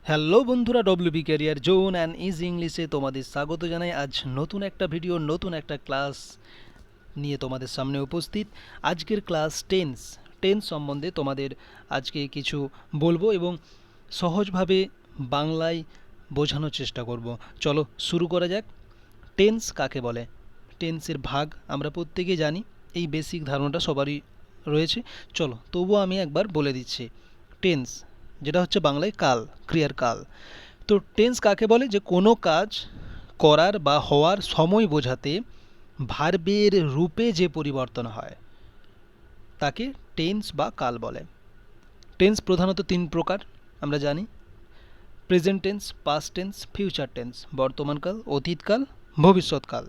Hello বন্ধুরা, WB career zone and is ইংলিশে তোমাদের স্বাগত জানাই। আজ নতুন একটা ভিডিও, নতুন একটা ক্লাস নিয়ে তোমাদের সামনে উপস্থিত। আজকের ক্লাস টেন্স সম্বন্ধে তোমাদের আজকে কিছু বলবো এবং সহজভাবে বাংলায় বোঝানোর চেষ্টা করব। চলো শুরু করা যাক। টেন্স কাকে বলে? টেন্সের ভাগ আমরা প্রত্যেকেই জানি, এই বেসিক ধারণাটা সবারই রয়েছে। চলো তবুও আমি একবার বলে দিচ্ছি। টেন্স যেটা হচ্ছে বাংলায় কাল, ক্রিয়ার কাল। তো টেন্স কাকে বলে? যে কোনো কাজ করার বা হওয়ার সময় বোঝাতে ভার্বের রূপে যে পরিবর্তন হয় তাকে টেন্স বা কাল বলে। টেন্স প্রধানত তিন প্রকার আমরা জানি: present tense, past tense, future tense. বর্তমানকাল, অতীতকাল, ভবিষ্যৎকাল।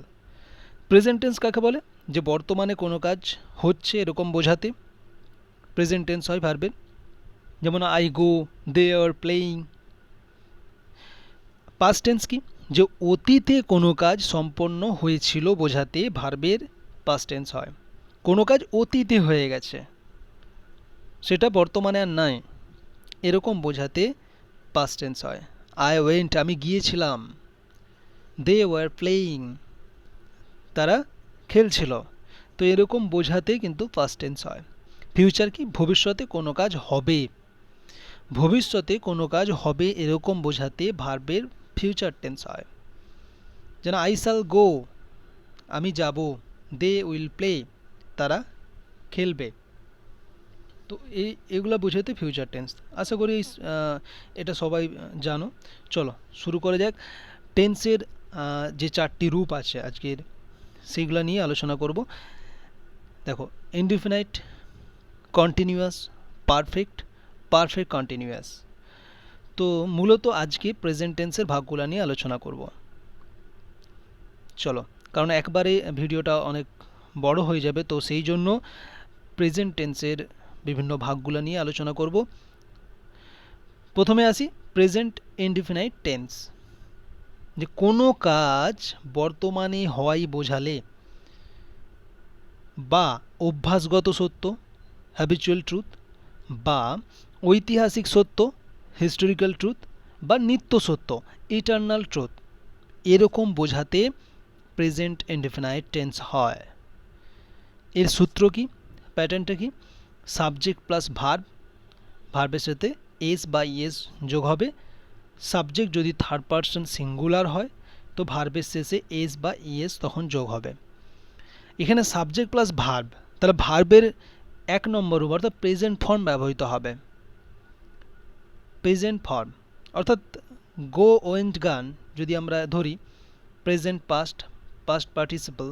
প্রেজেন্ট টেন্স কাকে বলে? যে বর্তমানে কোনো কাজ হচ্ছে এরকম বোঝাতে প্রেজেন্ট টেন্স হয় ভার্বের, যেমন I go, they are playing. Past tense কি? যে অতীতে কোনো কাজ সম্পন্ন হয়েছিল বোঝাতে ভার্বের পাস্ট টেন্স হয়। কোনো কাজ অতীতে হয়ে গেছে, সেটা বর্তমানে আর নাই, এরকম বোঝাতে পাস্ট টেন্স হয়। আই ওয়েন্ট, আমি গিয়েছিলাম। দে ওয়ার প্লেয়িং, তারা খেলছিল। তো এরকম বোঝাতে কিন্তু পাস্ট টেন্স হয়। ফিউচার কি? ভবিষ্যতে কোনো কাজ হবে, ভবিষ্যতে কোনো কাজ হবে এরকম বোঝাতে ভার্বের ফিউচার টেন্স হয়। যেন আই শ্যাল গো, আমি যাব। দে উইল প্লে, তারা খেলবে। তো এগুলো বোঝাতে ফিউচার টেন্স। আশা করি এটা সবাই জানো। চলো শুরু করা যাক। টেন্সের যে চারটি রূপ আছে আজকের, সেইগুলো নিয়ে আলোচনা করব। দেখো, indefinite, continuous, perfect, perfect continuous. তো মূলত আজকে প্রেজেন্ট টেন্সের ভাগগুলো নিয়ে আলোচনা করব। চলো, কারণ একবারে ভিডিওটা অনেক বড় হয়ে যাবে, তো সেই জন্য প্রেজেন্ট টেন্সের বিভিন্ন ভাগগুলো নিয়ে আলোচনা করব। প্রথমে আসি প্রেজেন্ট ইনডিফিনাইট টেন্স। যে কোনো কাজ বর্তমানে হওয়াই বোঝালে বা অভ্যাসগত সত্য, হ্যাবিচুয়াল ট্রুথ, বা ঐতিহাসিক সত্য, হিস্টোরিক্যাল ট্রুথ, বা নিত্য সত্য, ইটারনাল ট্রুথ, এরকম বোঝাতে প্রেজেন্ট ইনডিফিনাইট টেন্স হয়। এর সূত্র কি, প্যাটার্নটা কি? সাবজেক্ট প্লাস ভার্ব, ভার্বের সাথে এস বা ইএস যোগ হবে। সাবজেক্ট যদি থার্ড পারসন সিঙ্গুলার হয় তো ভার্বের শেষে এস বা ইএস তখন যোগ হবে। এখানে সাবজেক্ট প্লাস ভার্ব, তাহলে ভার্বের এক নম্বর রূপ অর্থাৎ প্রেজেন্ট ফর্ম ব্যবহৃত হবে। প্রেজেন্ট ফর্ম অর্থাৎ গো, ওয়েন্ট, গান যদি আমরা ধরি প্রেজেন্ট পাস্ট, পাস্ট পার্টিসিপল,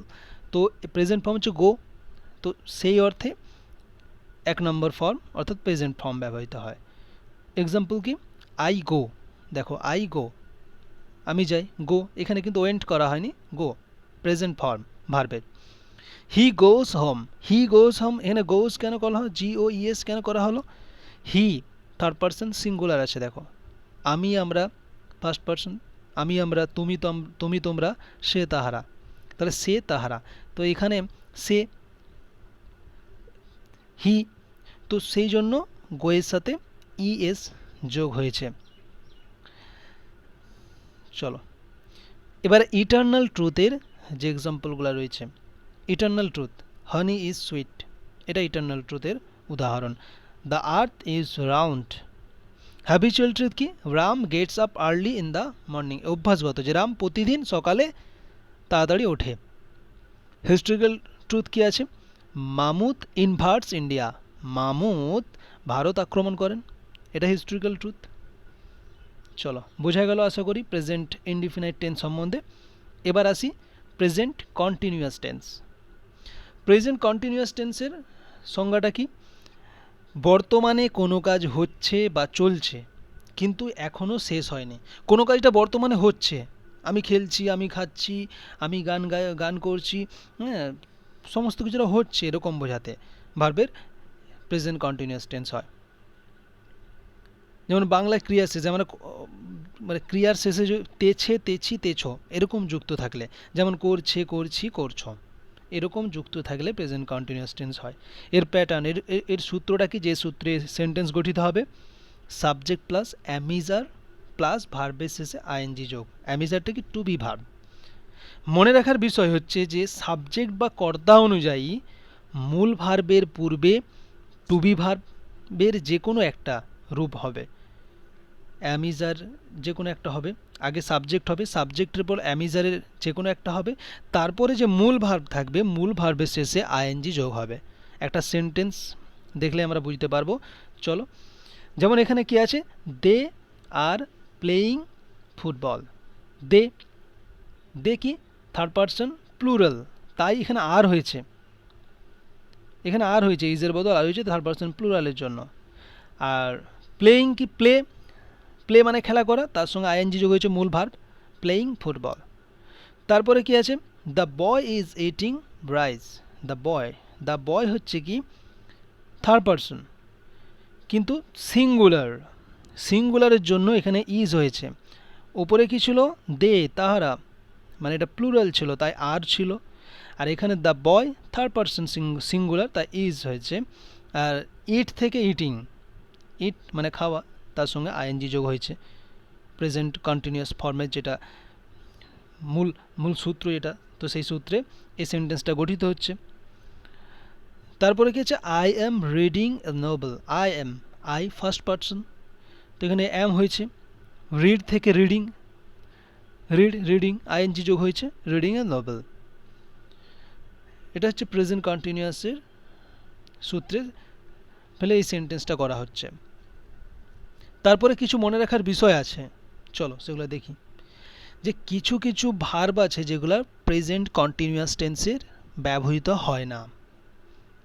তো প্রেজেন্ট ফর্ম হচ্ছে গো, তো সেই অর্থে এক নম্বর ফর্ম অর্থাৎ প্রেজেন্ট ফর্ম ব্যবহৃত হয়। এক্সাম্পল কি? আই গো, দেখো আই গো, আমি যাই। গো এখানে কিন্তু ওয়েন্ট করা হয়নি, গো প্রেজেন্ট ফর্ম ভার্বের। হি গোজ হোম, হি গোজ হোম, এখানে গোজ কেন করা হলো? GOES কেন করা হলো? হি থার্ড পারসন সিঙ্গুলার আছে, দেখো। আমি, আমরা ফার্স্ট পারসন, আমি, আমরা, তুমি তোমরা, সে তাহারা, তাহলে সে তাহারা। তো এখানে সে, হি, তো সেই জন্য গোয়ের সাথে ইএস যোগ হয়েছে। চলো এবার ইটারনাল ট্রুথের যে এক্সাম্পলগুলো রয়েছে। Eternal truth, honey is sweet, এটা ইটারনাল ট্রুথের উদাহরণ। The earth is round. Habitual truth কি? Ram gets up early in the morning, অভ্যাসগত যে রাম প্রতিদিন সকালে তাড়াতাড়ি ওঠে। হিস্টোরিক্যাল ট্রুথ কি আছে? মামুদ ইনভার্টস ইন্ডিয়া, মামুদ ভারত আক্রমণ করেন, এটা হিস্টোরিক্যাল ট্রুথ। চলো বোঝা গেল আশা করি প্রেজেন্ট ইনডিফিনাইট টেন্স সম্বন্ধে। এবার আসি present continuous tense. Present continuous টেন্সের সংজ্ঞাটা কি? বর্তমানে কোনো কাজ হচ্ছে বা চলছে কিন্তু এখনও শেষ হয়নি। কোনো কাজটা বর্তমানে হচ্ছে, আমি খেলছি, আমি খাচ্ছি, আমি গান করছি, হ্যাঁ, সমস্ত কিছুটা হচ্ছে এরকম বোঝাতে ভার্বের প্রেজেন্ট কন্টিনিউয়াস টেন্স হয়। যেমন বাংলায় ক্রিয়া শেষে আমরা মানে ক্রিয়ার শেষে তেছে, তেছি, তেছো এরকম যুক্ত থাকলে, যেমন করছে, করছি, করছো, এরকম যুক্ত থাকলে প্রেজেন্ট কন্টিনিউয়াস টেন্স হয়। এর প্যাটার্ন, এর সূত্রটা কি? যে সূত্রে সেন্টেন্স গঠিত হবে সাবজেক্ট প্লাস অ্যামিজার প্লাস ভার্বের শেষে আইএনজি যোগ। অ্যামিজারটা কি টু বি ভার্ব। মনে রাখার বিষয় হচ্ছে যে সাবজেক্ট বা কর্তা অনুযায়ী মূল ভার্বের পূর্বে টু বি ভার্বের যে কোনো একটা রূপ হবে। অ্যামিজার যে কোনো একটা হবে, আগে সাবজেক্ট হবে, সাবজেক্টের পর অ্যামিজারের যে কোনো একটা হবে, তারপরে যে মূল ভার্ব থাকবে মূল ভার্বের শেষে আইএনজি যোগ হবে। একটা সেন্টেন্স দেখলে আমরা বুঝতে পারবো। চলো, যেমন এখানে কি আছে, দে আর প্লেয়িং ফুটবল। দে, দে কি থার্ড পারসন প্লুরাল, তাই এখানে আর হয়েছে, এখানে আর হয়েছে, ইজের বদল আর হয়েছে থার্ড পারসন প্লুরালের জন্য। আর প্লেয়িং কি প্লে, প্লে মানে খেলা করা, তার সঙ্গে আইএনজি যোগ হয়েছে মূল ভার্ব প্লেয়িং ফুটবল। তারপরে কি আছে, the boy is eating rice. The boy, the boy হচ্ছে কি থার্ড পারসন কিন্তু সিঙ্গুলার, সিঙ্গুলারের জন্য এখানে ইজ হয়েছে। ওপরে কি ছিল, দে তাহারা, মানে এটা প্লুরাল ছিল তাই আর ছিল। আর এখানে the boy third person singular তাই ইজ হয়েছে। আর ইট থেকে ইটিং, ইট মানে খাওয়া, তার সঙ্গে আইএনজি যোগ হয়েছে প্রেজেন্ট কন্টিনিউয়াস ফর্মের, যেটা মূল সূত্র এটা, তো সেই সূত্রে এই সেন্টেন্সটা গঠিত হচ্ছে। তারপরে কি হচ্ছে, I am reading a Nobel. I am, I first person, তো এখানে এম হয়েছে, রিড থেকে রিডিং, রিড রিডিং আইএনজি যোগ হয়েছে রিডিং এ নোবেল। এটা হচ্ছে প্রেজেন্ট কন্টিনিউয়াসের সূত্রে ফেলে এই সেন্টেন্সটা করা হচ্ছে। তারপরে কিছু মনে রাখার বিষয় আছে, চলো সেগুলো দেখি। যে কিছু কিছু ভার্ব আছে যেগুলো প্রেজেন্ট কন্টিনিউয়াস টেন্সের ব্যবহৃত হয় না।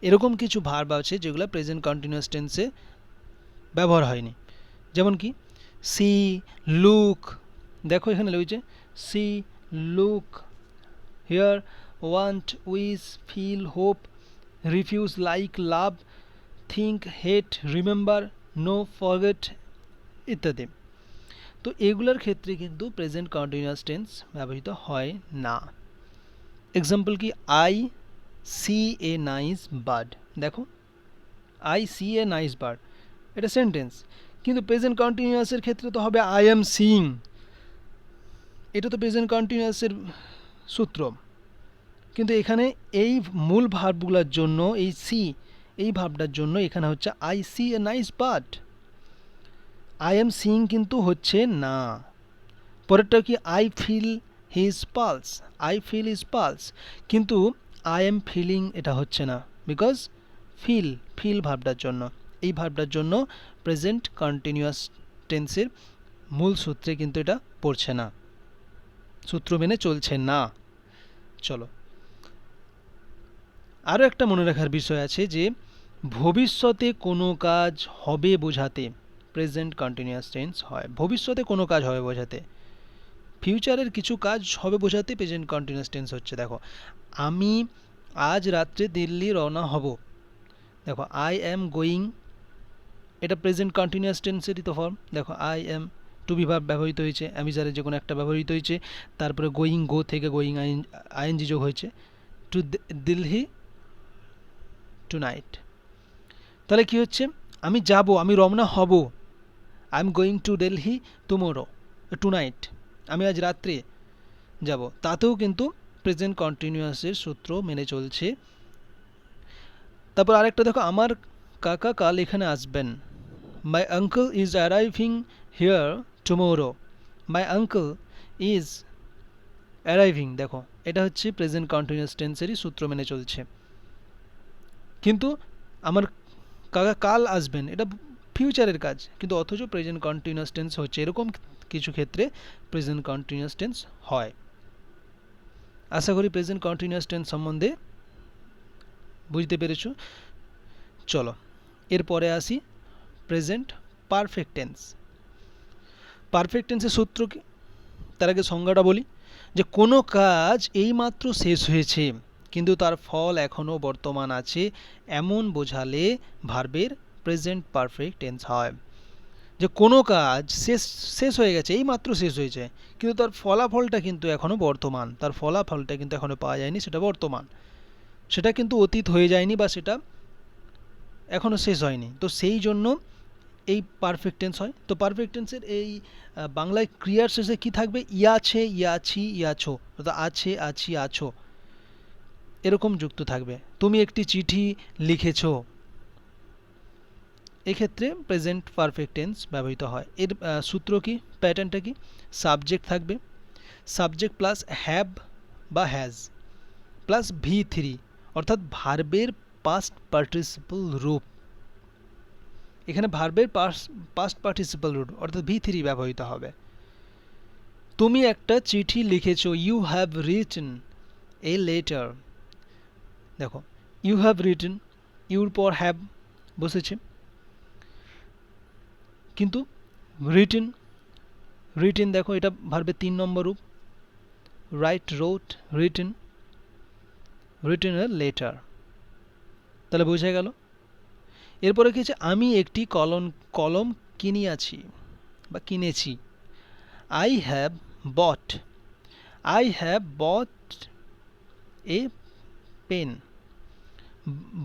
এরকম কিছু ভার্ব আছে যেগুলো প্রেজেন্ট কন্টিনিউয়াস টেন্সে ব্যবহার হয়নি। যেমন কি সি, লুক, দেখো এখানে রয়েছে see, look, hear, want, wish, feel, hope, refuse, like, love, think, hate, remember, know, forget ইত্যাদি। তো এগুলোর ক্ষেত্রে কিন্তু প্রেজেন্ট কন্টিনিউয়াস টেন্স ব্যবহৃত হয় না। এক্সাম্পল কি, I see a nice bird. দেখো I see a nice bird, এটা সেন্টেন্স, কিন্তু প্রেজেন্ট কন্টিনিউয়াসের ক্ষেত্রে তো হবে আই এম সিইং, এটা তো প্রেজেন্ট কন্টিনিউয়াসের সূত্র। কিন্তু এখানে এই মূল ভার্বগুলোর জন্য এই সি, এই ভার্বটার জন্য এখানে হচ্ছে I see a nice bird, I am seeing কিন্তু হচ্ছে না। পরেরটা কি, I feel his pulse. I feel his pulse, কিন্তু আই এম ফিলিং এটা হচ্ছে না, বিকজ ফিল, ফিল ভার্বটার জন্য, এই ভার্বটার জন্য প্রেজেন্ট কন্টিনিউয়াস টেন্সের মূল সূত্রে কিন্তু এটা পড়ছে না, সূত্র মেনে চলছে না। চলো, আরও একটা মনে রাখার বিষয় আছে যে ভবিষ্যতে কোনো কাজ হবে বোঝাতে প্রেজেন্ট কন্টিনিউয়াস টেন্স হয়। ভবিষ্যতে কোনো কাজ হবে বোঝাতে, ফিউচারের কিছু কাজ হবে বোঝাতে প্রেজেন্ট কন্টিনিউয়াস টেন্স হচ্ছে। দেখো আমি আজ রাত্রে দিল্লি রওনা হব, দেখো আই অ্যাম গোয়িং, এটা প্রেজেন্ট কন্টিনিউয়াস টেন্সেরই তো ফর্ম। দেখো I am to be verb ব্যবহৃত হয়েছে, অ্যামিজারের যে কোনো একটা ব্যবহৃত হয়েছে, তারপরে গোয়িং, গো থেকে গোয়িং আইএনজি যোগ হয়েছে, টু দিল্লি টু নাইট। তাহলে কি হচ্ছে, আমি যাব, আমি রওনা হব, I am going to Delhi tomorrow, tonight, আমি আজ রাত্রে যাব, তাতেও কিন্তু প্রেজেন্ট কন্টিনিউয়াসের সূত্র মেনে চলছে। তারপর আরেকটা দেখো, আমার কাকা কাল এখানে আসবেন, my uncle is arriving here tomorrow, my uncle is arriving, দেখো এটা হচ্ছে প্রেজেন্ট কন্টিনিউয়াস টেন্সেরই সূত্র মেনে চলছে। কিন্তু আমার কাকা কাল আসবেন, এটা ফিউচারের কাজ, কিন্তু অথচ প্রেজেন্ট কন্টিনিউয়াস টেন্স হচ্ছে। এরকম কিছু ক্ষেত্রে প্রেজেন্ট কন্টিনিউয়াস টেন্স হয়। আশা করি প্রেজেন্ট কন্টিনিউয়াস টেন্স সম্বন্ধে বুঝতে পেরেছো। চলো এরপরে আসি প্রেজেন্ট পারফেক্ট টেন্স। পারফেক্ট টেন্সের সূত্র কি, তার আগে সংজ্ঞাটা বলি, যে কোনো কাজ এইমাত্র শেষ হয়েছে কিন্তু তার ফল এখনও বর্তমান আছে, এমন বোঝালে ভার্বের প্রেজেন্ট পারফেক্ট টেন্স হয়। যে কোনো কাজ শেষ হয়ে গেছে, এইমাত্র শেষ হয়েছে, কিন্তু তার ফলাফলটা কিন্তু এখনও বর্তমান, তার ফলাফলটা কিন্তু এখনও পাওয়া যায়নি, সেটা বর্তমান, সেটা কিন্তু অতীত হয়ে যায়নি বা সেটা এখনও শেষ হয়নি। তো সেই জন্য এই পারফেক্ট টেন্স হয়। তো পারফেক্ট টেন্সের এই বাংলায় ক্রিয়ার শেষে কি থাকবে? ইয়াছে, ইয়াছি, ইয়াছো, অর্থাৎ আছে, আছি, আছো, এরকম যুক্ত থাকবে। তুমি একটি চিঠি লিখেছো, এক্ষেত্রে প্রেজেন্ট পারফেক্ট টেন্স ব্যবহৃত হয়। এর সূত্র কি, প্যাটার্নটা কি? সাবজেক্ট থাকবে, সাবজেক্ট প্লাস হ্যাভ বা হ্যাজ প্লাস V3, অর্থাৎ ভার্বের পাস্ট পার্টিসিপল রূপ। এখানে ভার্বের পাস্ট পার্টিসিপল রূপ অর্থাৎ V3 ব্যবহৃত হবে। তুমি একটা চিঠি লিখেছো, you have written a letter. দেখো, ইউ হ্যাভ রিটেন, ইউর পর হ্যাভ বসেছে, কিন্তু রিটেন, রিটেন দেখো এটা ভার্বের 3 নম্বর রূপ। Write, wrote, written, written a letter, তাহলে বোঝা গেল। এরপরে কি আছে? আমি একটি কলম কিনিয়াছি বা কিনেছি, I have bought, I have bought a pen.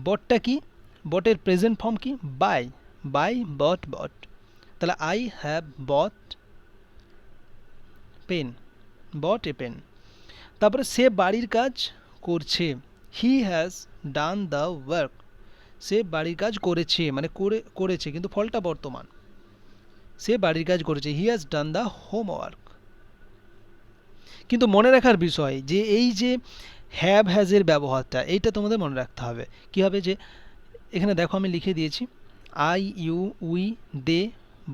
বটটা কি? বটের প্রেজেন্ট ফর্ম কি? বাই, বাই বট বট, তাহলে I have bought pen, bought a pen. তারপরে সে বাড়ির কাজ করছে, he has done the work, সে বাড়ির কাজ করেছে মানে করেছে কিন্তু ফলটা বর্তমান, সে বাড়ির কাজ করেছে, হি হ্যাজ ডান দ্য হোমওয়ার্ক। কিন্তু মনে রাখার বিষয় যে এই যে হ্যাভ হ্যাজের ব্যবহারটা, এইটা তোমাদের মনে রাখতে হবে। কি হবে? যে এখানে দেখো আমি লিখে দিয়েছি I, you, we, they,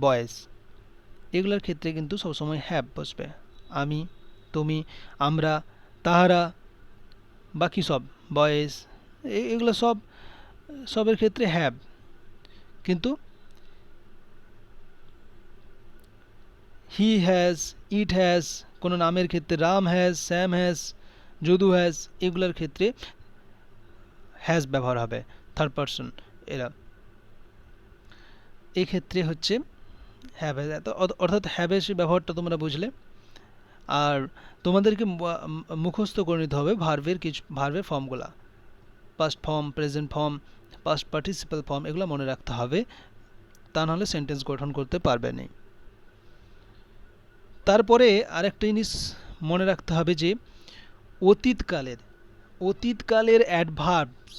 boys, এগুলোর ক্ষেত্রে কিন্তু সবসময় হ্যাভ বসবে। আমি, তুমি, আমরা, তাহারা, বাকি সব, বয়েজ, এগুলো সবের ক্ষেত্রে হ্যাভ। কিন্তু হি হ্যাজ, ইট হ্যাজ, কোনো নামের ক্ষেত্রে Ram has, Shyam has, Jadu has, এগুলোর ক্ষেত্রে হ্যাজ ব্যবহার হবে, থার্ড পারসন এরা। এক্ষেত্রে হচ্ছে হ্যাভ হ্যাজ, অর্থাৎ হ্যাভের ব্যবহারটা তোমরা বুঝলে। আর তোমাদেরকে মুখস্থ করে নিতে হবে ভার্বের ফর্মগুলা, past form, present form, past participle form, এগুলো মনে রাখতে হবে, তা নাহলে সেন্টেন্স গঠন করতে পারবে না। তারপরে আরেকটা জিনিস মনে রাখতে হবে যে অতীতকালের অ্যাডভার্বস,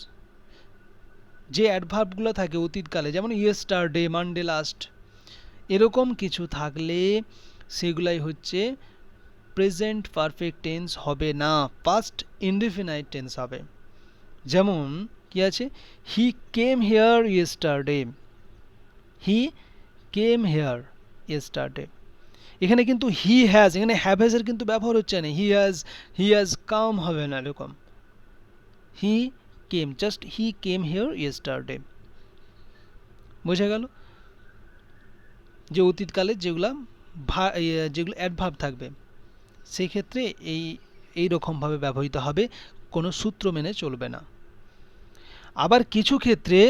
যে অ্যাডভার্বগুলো থাকে অতীতকালে, যেমন ইয়েস্টারডে, মানডে, লাস্ট, এরকম কিছু থাকলে সেগুলাই হচ্ছে প্রেজেন্ট পারফেক্ট টেন্স হবে না, পাস্ট ইনডিফিনাইট টেন্স হবে। যেমন কি আছে? He came here yesterday, he came here yesterday. এখানে কিন্তু হি হ্যাজ, এখানে হ্যাভ হ্যাজের কিন্তু ব্যবহার হচ্ছে না, হি হ্যাজ কাম হবে না এরকম, he came, just he came here yesterday. বোঝা গেল? যে অতীতকালে যেগুলো অ্যাডভার্ব থাকবে সেক্ষেত্রে এই রকমভাবে ব্যবহৃত হবে, কোনো সূত্র মেনে চলবে না। আবার কিছু ক্ষেত্রে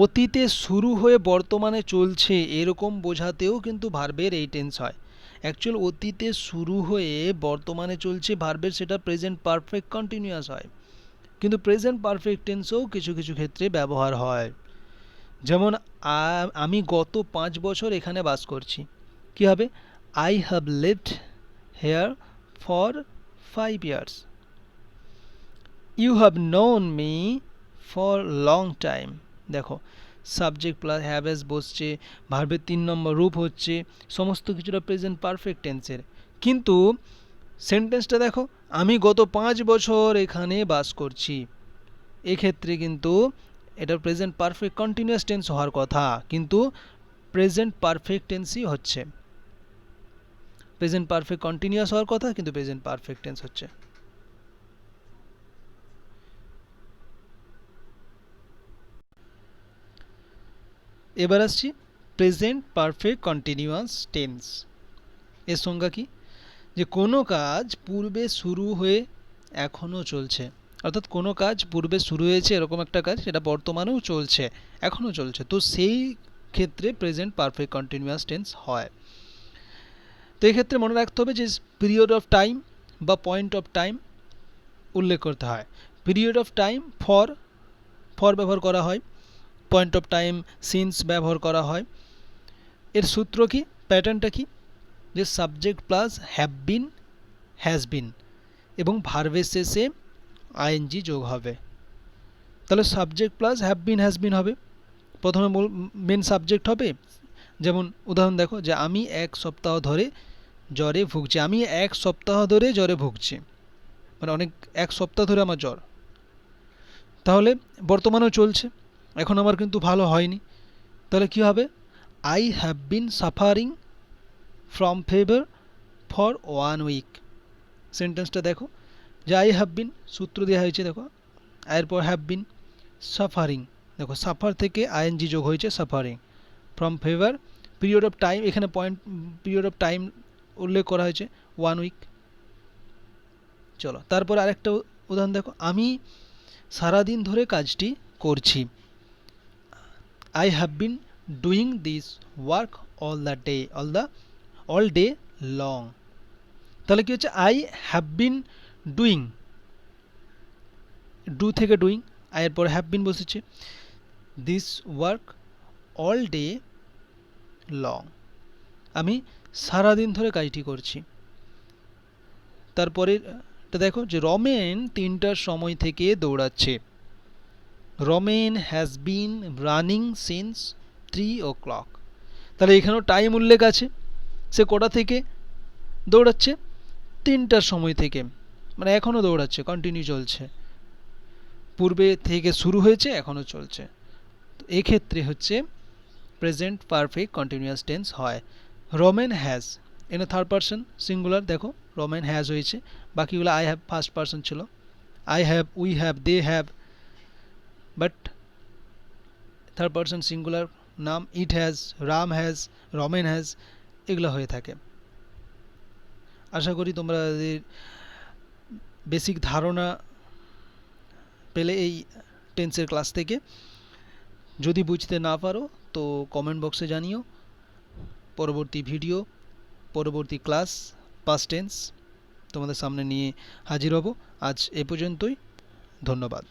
অতীতে শুরু হয়ে বর্তমানে চলছে এরকম বোঝাতেও কিন্তু ভার্বের এই টেন্স হয়। অ্যাকচুয়াল অতীতে শুরু হয়ে বর্তমানে চলছে ভার্বের, সেটা প্রেজেন্ট পারফেক্ট কন্টিনিউয়াস হয়, কিন্তু প্রেজেন্ট পারফেক্ট টেন্সও কিছু কিছু ক্ষেত্রে ব্যবহার হয়। যেমন আমি গত 5 বছর এখানে বাস করছি, কি হবে? I have lived here for 5 years, you have known me for long time. দেখো, সাবজেক্ট প্লাস হ্যাভ হ্যাজ বসছে, ভার্বের 3 নম্বর রূপ হচ্ছে, সমস্ত কিছুটা প্রেজেন্ট পারফেক্ট টেন্সের। কিন্তু সেন্টেন্সটা দেখো, আমি গত 5 বছর এখানে বাস করছি, এক্ষেত্রে কিন্তু এটা প্রেজেন্ট পারফেক্ট কন্টিনিউয়াস টেন্স হওয়ার কথা, কিন্তু প্রেজেন্ট পারফেক্ট টেন্সই হচ্ছে, প্রেজেন্ট পারফেক্ট কন্টিনিউয়াস হওয়ার কথা কিন্তু প্রেজেন্ট পারফেক্ট টেন্স হচ্ছে। এবার আসছি প্রেজেন্ট পারফেক্ট কন্টিনিউয়াস টেন্স। এর সংজ্ঞা কি? যে কোনো কাজ পূর্বে শুরু হয়ে এখনও চলছে, অর্থাৎ কোনো কাজ পূর্বে শুরু হয়েছে এরকম একটা কাজ, সেটা বর্তমানেও চলছে, এখনও চলছে, তো সেই ক্ষেত্রে প্রেজেন্ট পারফেক্ট কন্টিনিউয়াস টেন্স হয়। তো এক্ষেত্রে মনে রাখতে হবে যে পিরিয়ড অফ টাইম বা পয়েন্ট অফ টাইম উল্লেখ করতে হয়। পিরিয়ড অফ টাইম ফর ব্যবহার করা হয়, পয়েন্ট অফ টাইম সিন্স ব্যবহার করা হয়, এর সূত্র কি, প্যাটার্নটা কি, যে subject plus have been, has been এবং ভার্বের শেষে আইএনজি যোগ হবে। তাহলে subject plus have been has been হবে। প্রথমে মেন সাবজেক্ট হবে, যেমন উদাহরণ দেখো যে আমি এক সপ্তাহ ধরে জ্বরে ভুগছি, আমি এক সপ্তাহ ধরে জ্বরে ভুগছি, মানে অনেক, এক সপ্তাহ ধরে আমার জ্বর। তাহলে বর্তমানেও চলছে, এখন আমার কিন্তু ভালো হয়নি। তাহলে কি হবে, I have been suffering from fever for 1 week. সেন্টেন্সটা দেখো যে আই হ্যাভ বিন সূত্র দেওয়া হয়েছে, দেখো এরপর হ্যাভ বিন, সাফারিং, দেখো সাফার থেকে আইএনজি যোগ হয়েছে suffering, from fever, period of time, এখানে পয়েন্ট পিরিয়ড অফ টাইম উল্লেখ করা হয়েছে 1 উইক। চলো তারপর আরেকটা উদাহরণ দেখো, আমি সারাদিন ধরে কাজটি করছি, I have been doing this work all day long. তাহলে কি হচ্ছে, I have been doing, do থেকে ডুইং, আয়ের পর হ্যাভ বিন বসেছে, this work all day long, আমি সারাদিন ধরে কাজটি করছি। তারপরে দেখো যে রমেন 3টার সময় থেকে দৌড়াচ্ছে, Ramen has been running since 3 o'clock। তাহলে এখানেও টাইম উল্লেখ আছে, সে কটা থেকে দৌড়াচ্ছে, 3টার সময় থেকে, মানে এখনও দৌড়াচ্ছে, কন্টিনিউ চলছে, পূর্বে থেকে শুরু হয়েছে এখনও চলছে। তো এক্ষেত্রে হচ্ছে প্রেজেন্ট পারফেক্ট কন্টিনিউয়াস টেন্স হয়। রমেন হ্যাজ এখানে থার্ড পারসন সিঙ্গুলার, দেখো রমেন হ্যাজ হয়েছে, বাকিগুলো আই হ্যাভ ফার্স্ট পারসন ছিল, I have, we have, they have, but third person singular নাম it has, Ram has, Ramen has, এগুলো হয়ে থাকে। আশা করি তোমরা বেসিক ধারণা পেলে এই টেন্সের ক্লাস থেকে। যদি বুঝতে না পারো তো কমেন্ট বক্সে জানিও। পরবর্তী ভিডিও, পরবর্তী ক্লাস পাস্ট টেন্স তোমাদের সামনে নিয়ে হাজির হব। আজ এ পর্যন্তই, ধন্যবাদ।